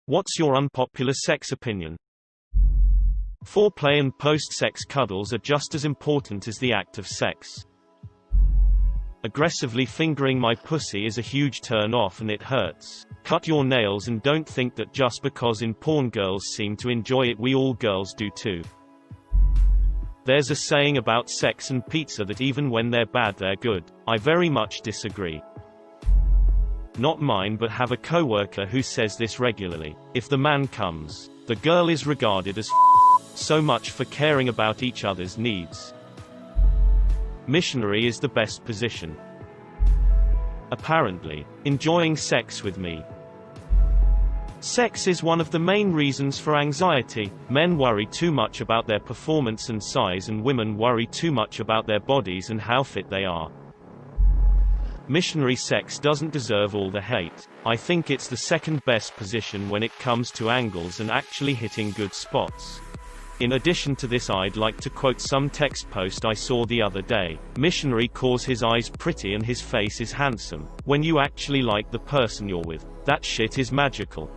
What's your unpopular sex opinion? Foreplay and post-sex cuddles are just as important as the act of sex. Aggressively fingering my pussy is a huge turn-off and it hurts. Cut your nails and don't think that just because in porn girls seem to enjoy it we all girls do too. There's a saying about sex and pizza that even when they're bad they're good. I very much disagree. Not mine, but have a coworker who says this regularly. If the man comes, the girl is regarded as so much for caring about each other's needs. Missionary is the best position. Apparently, enjoying sex with me. Sex is one of the main reasons for anxiety. Men worry too much about their performance and size, and women worry too much about their bodies and how fit they are. Missionary sex doesn't deserve all the hate. I think it's the second best position when it comes to angles and actually hitting good spots. In addition to this, I'd like to quote some text post I saw the other day. Missionary calls his eyes pretty and his face is handsome. When you actually like the person you're with, that shit is magical.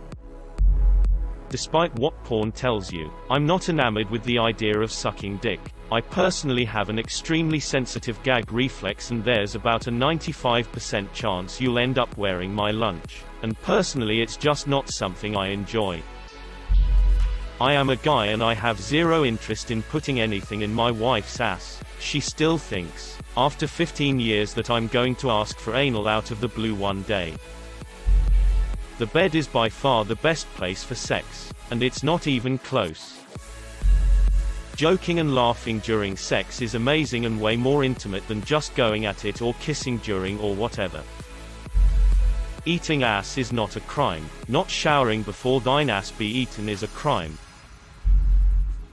Despite what porn tells you, I'm not enamored with the idea of sucking dick. I personally have an extremely sensitive gag reflex, and there's about a 95% chance you'll end up wearing my lunch. And personally it's just not something I enjoy. I am a guy and I have zero interest in putting anything in my wife's ass. She still thinks, after 15 years, that I'm going to ask for anal out of the blue one day. The bed is by far the best place for sex, and it's not even close. Joking and laughing during sex is amazing and way more intimate than just going at it or kissing during or whatever. Eating ass is not a crime. Not showering before thine ass be eaten is a crime.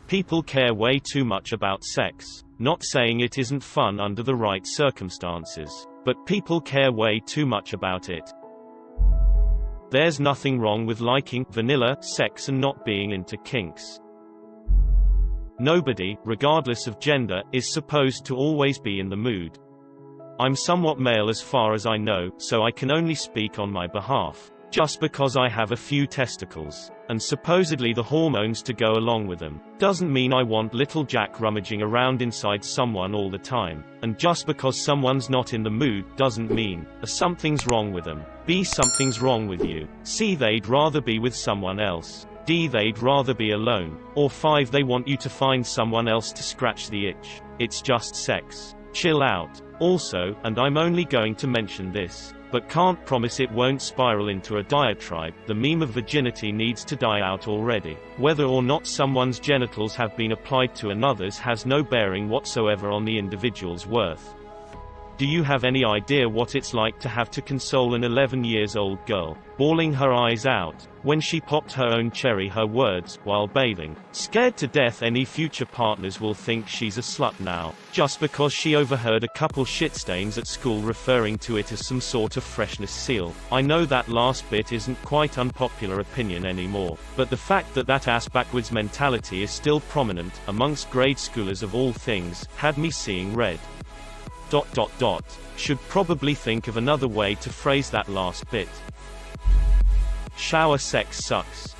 People care way too much about sex. Not saying it isn't fun under the right circumstances, but people care way too much about it. There's nothing wrong with liking vanilla sex and not being into kinks. Nobody, regardless of gender, is supposed to always be in the mood. I'm somewhat male as far as I know, so I can only speak on my behalf. Just because I have a few testicles, and supposedly the hormones to go along with them, doesn't mean I want little Jack rummaging around inside someone all the time. And just because someone's not in the mood, doesn't mean A, something's wrong with them, B, something's wrong with you, C, they'd rather be with someone else, D, they'd rather be alone, or 5, they want you to find someone else to scratch the itch. It's just sex. Chill out. Also, and I'm only going to mention this, but can't promise it won't spiral into a diatribe, the meme of virginity needs to die out already. Whether or not someone's genitals have been applied to another's has no bearing whatsoever on the individual's worth. Do you have any idea what it's like to have to console an 11-year-old girl, bawling her eyes out, when she popped her own cherry, her words, while bathing? Scared to death any future partners will think she's a slut now, just because she overheard a couple shit stains at school referring to it as some sort of freshness seal. I know that last bit isn't quite unpopular opinion anymore, but the fact that that ass backwards mentality is still prominent, amongst grade schoolers of all things, had me seeing red. Should probably think of another way to phrase that last bit. Shower sex sucks.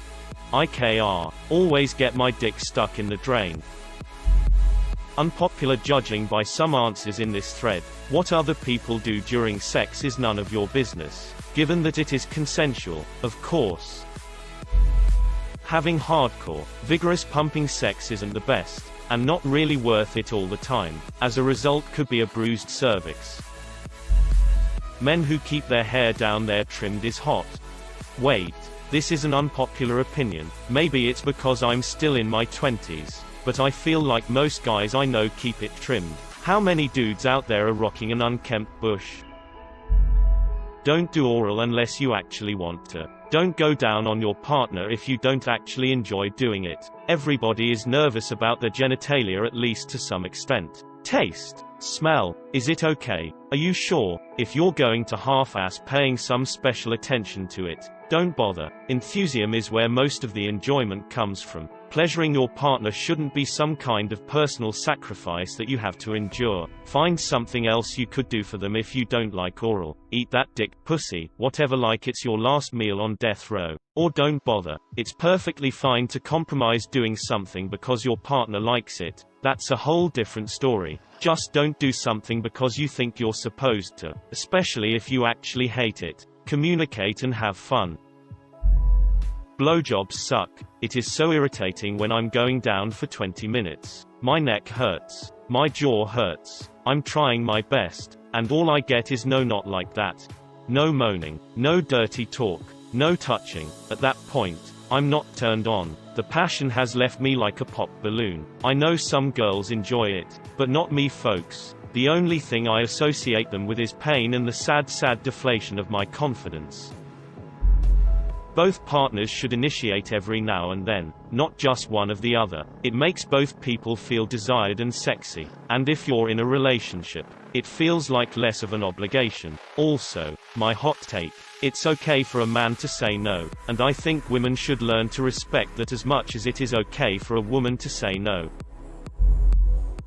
IKR. Always get my dick stuck in the drain. Unpopular judging by some answers in this thread. What other people do during sex is none of your business, given that it is consensual, of course. Having hardcore, vigorous pumping sex isn't the best, and not really worth it all the time. As a result, could be a bruised cervix. Men who keep their hair down there trimmed is hot. Wait, this is an unpopular opinion. Maybe it's because I'm still in my 20s, but I feel like most guys I know keep it trimmed. How many dudes out there are rocking an unkempt bush? Don't do oral unless you actually want to. Don't go down on your partner if you don't actually enjoy doing it. Everybody is nervous about their genitalia, at least to some extent. Taste. Smell. Is it okay? Are you sure? If you're going to half-ass paying some special attention to it, Don't bother. Enthusiasm is where most of the enjoyment comes from. Pleasuring your partner shouldn't be some kind of personal sacrifice that you have to endure. Find something else you could do for them if you don't like oral. Eat that dick, pussy, whatever, like it's your last meal on death row. Or don't bother. It's perfectly fine to compromise doing something because your partner likes it. That's a whole different story. Just don't do something because you think you're supposed to, especially if you actually hate it. Communicate and have fun. Blowjobs suck. It is so irritating when I'm going down for 20 minutes. My neck hurts. My jaw hurts. I'm trying my best. And all I get is no, not like that. No moaning. No dirty talk. No touching. At that point, I'm not turned on. The passion has left me like a pop balloon. I know some girls enjoy it, but not me, folks. The only thing I associate them with is pain and the sad deflation of my confidence. Both partners should initiate every now and then, not just one of the other. It makes both people feel desired and sexy. And if you're in a relationship, it feels like less of an obligation. Also, my hot take: it's okay for a man to say no, and I think women should learn to respect that as much as it is okay for a woman to say no.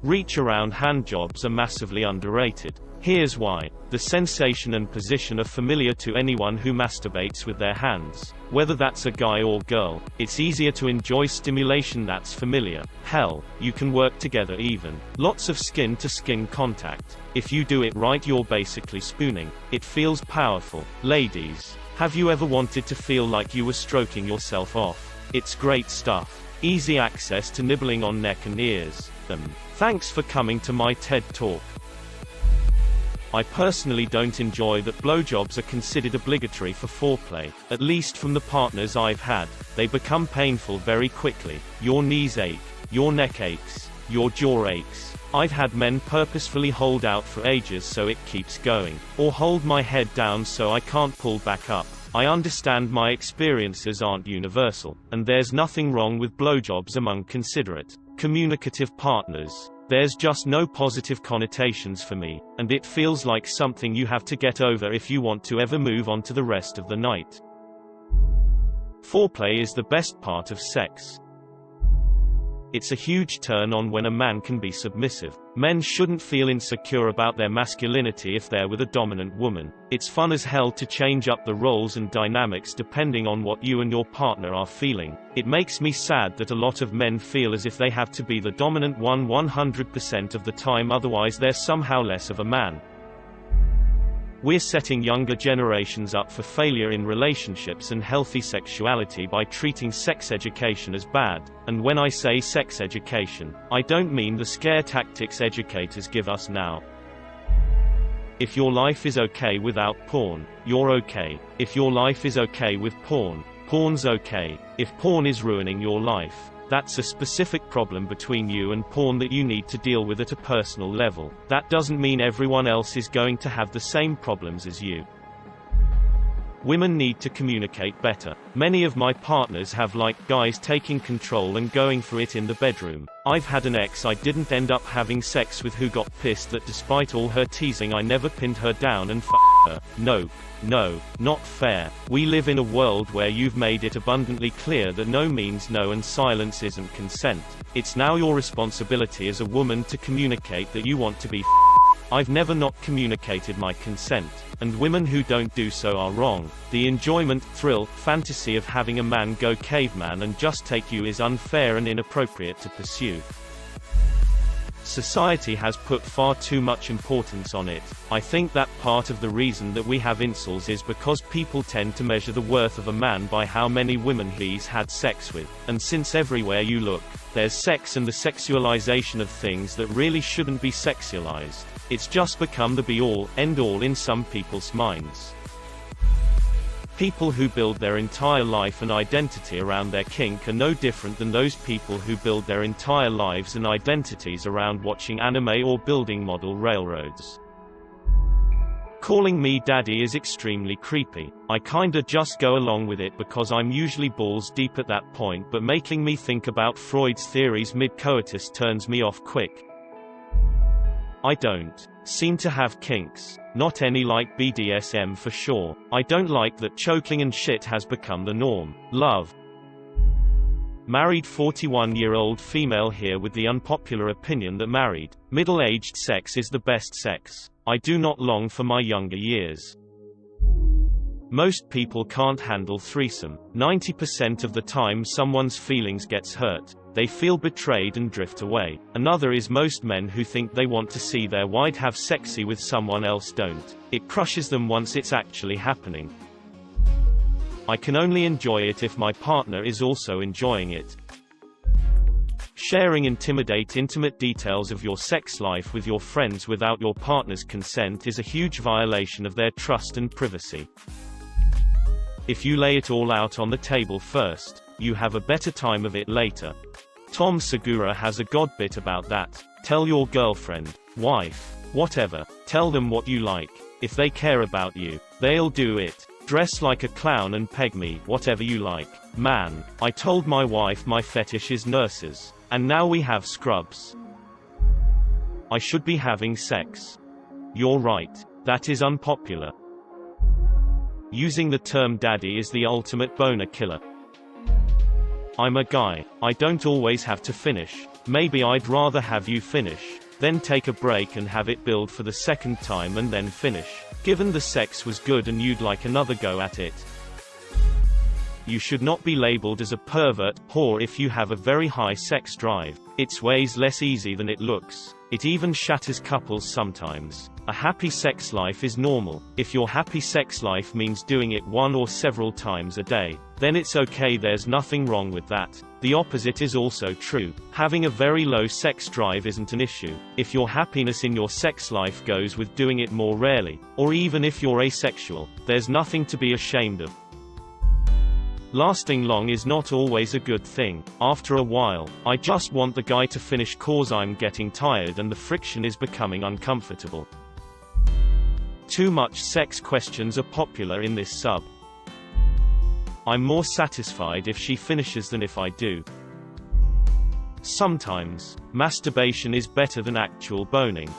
Reach-around handjobs are massively underrated. Here's why. The sensation and position are familiar to anyone who masturbates with their hands. Whether that's a guy or girl, it's easier to enjoy stimulation that's familiar. Hell, you can work together even. Lots of skin-to-skin contact. If you do it right, you're basically spooning. It feels powerful. Ladies, have you ever wanted to feel like you were stroking yourself off? It's great stuff. Easy access to nibbling on neck and ears. Thanks for coming to my TED Talk. I personally don't enjoy that blowjobs are considered obligatory for foreplay, at least from the partners I've had. They become painful very quickly. Your knees ache, your neck aches, your jaw aches. I've had men purposefully hold out for ages so it keeps going, or hold my head down so I can't pull back up. I understand my experiences aren't universal, and there's nothing wrong with blowjobs among considerate, communicative partners. There's just no positive connotations for me, and it feels like something you have to get over if you want to ever move on to the rest of the night. Foreplay is the best part of sex. It's a huge turn on when a man can be submissive. Men shouldn't feel insecure about their masculinity if they're with a dominant woman. It's fun as hell to change up the roles and dynamics depending on what you and your partner are feeling. It makes me sad that a lot of men feel as if they have to be the dominant one 100% of the time, otherwise they're somehow less of a man. We're setting younger generations up for failure in relationships and healthy sexuality by treating sex education as bad. And when I say sex education, I don't mean the scare tactics educators give us now. If your life is okay without porn, you're okay. If your life is okay with porn, porn's okay. If porn is ruining your life, that's a specific problem between you and porn that you need to deal with at a personal level. That doesn't mean everyone else is going to have the same problems as you. Women need to communicate better. Many of my partners have liked guys taking control and going for it in the bedroom. I've had an ex I didn't end up having sex with who got pissed that despite all her teasing I never pinned her down and f***ed her. No, not fair. We live in a world where you've made it abundantly clear that no means no and silence isn't consent. It's now your responsibility as a woman to communicate that you want to be f***ed. I've never not communicated my consent, and women who don't do so are wrong. The enjoyment, thrill, fantasy of having a man go caveman and just take you is unfair and inappropriate to pursue. Society has put far too much importance on it. I think that part of the reason that we have incels is because people tend to measure the worth of a man by how many women he's had sex with. And since everywhere you look, there's sex and the sexualization of things that really shouldn't be sexualized, it's just become the be-all, end-all in some people's minds. People who build their entire life and identity around their kink are no different than those people who build their entire lives and identities around watching anime or building model railroads. Calling me daddy is extremely creepy. I kinda just go along with it because I'm usually balls deep at that point, but making me think about Freud's theories mid-coitus turns me off quick. I don't seem to have kinks. Not any like BDSM for sure. I don't like that choking and shit has become the norm. Love. Married 41-year-old female here with the unpopular opinion that married, middle-aged sex is the best sex. I do not long for my younger years. Most people can't handle threesome. 90% of the time someone's feelings gets hurt. They feel betrayed and drift away. Another is most men who think they want to see their wife have sexy with someone else don't. It crushes them once it's actually happening. I can only enjoy it if my partner is also enjoying it. Sharing intimate details of your sex life with your friends without your partner's consent is a huge violation of their trust and privacy. If you lay it all out on the table first, you have a better time of it later. Tom Segura has a god bit about that. Tell your girlfriend, wife, whatever, tell them what you like. If they care about you, they'll do it. Dress like a clown and peg me, whatever you like. Man, I told my wife my fetish is nurses. And now we have scrubs. I should be having sex. You're right. That is unpopular. Using the term daddy is the ultimate boner killer. I'm a guy. I don't always have to finish. Maybe I'd rather have you finish, then take a break and have it build for the second time and then finish. Given the sex was good and you'd like another go at it. You should not be labeled as a pervert, whore if you have a very high sex drive. It's ways less easy than it looks. It even shatters couples sometimes. A happy sex life is normal. If your happy sex life means doing it one or several times a day, then it's okay, there's nothing wrong with that. The opposite is also true. Having a very low sex drive isn't an issue. If your happiness in your sex life goes with doing it more rarely, or even if you're asexual, there's nothing to be ashamed of. Lasting long is not always a good thing. After a while, I just want the guy to finish cause I'm getting tired and the friction is becoming uncomfortable. Too much sex questions are popular in this sub. I'm more satisfied if she finishes than if I do. Sometimes, masturbation is better than actual boning.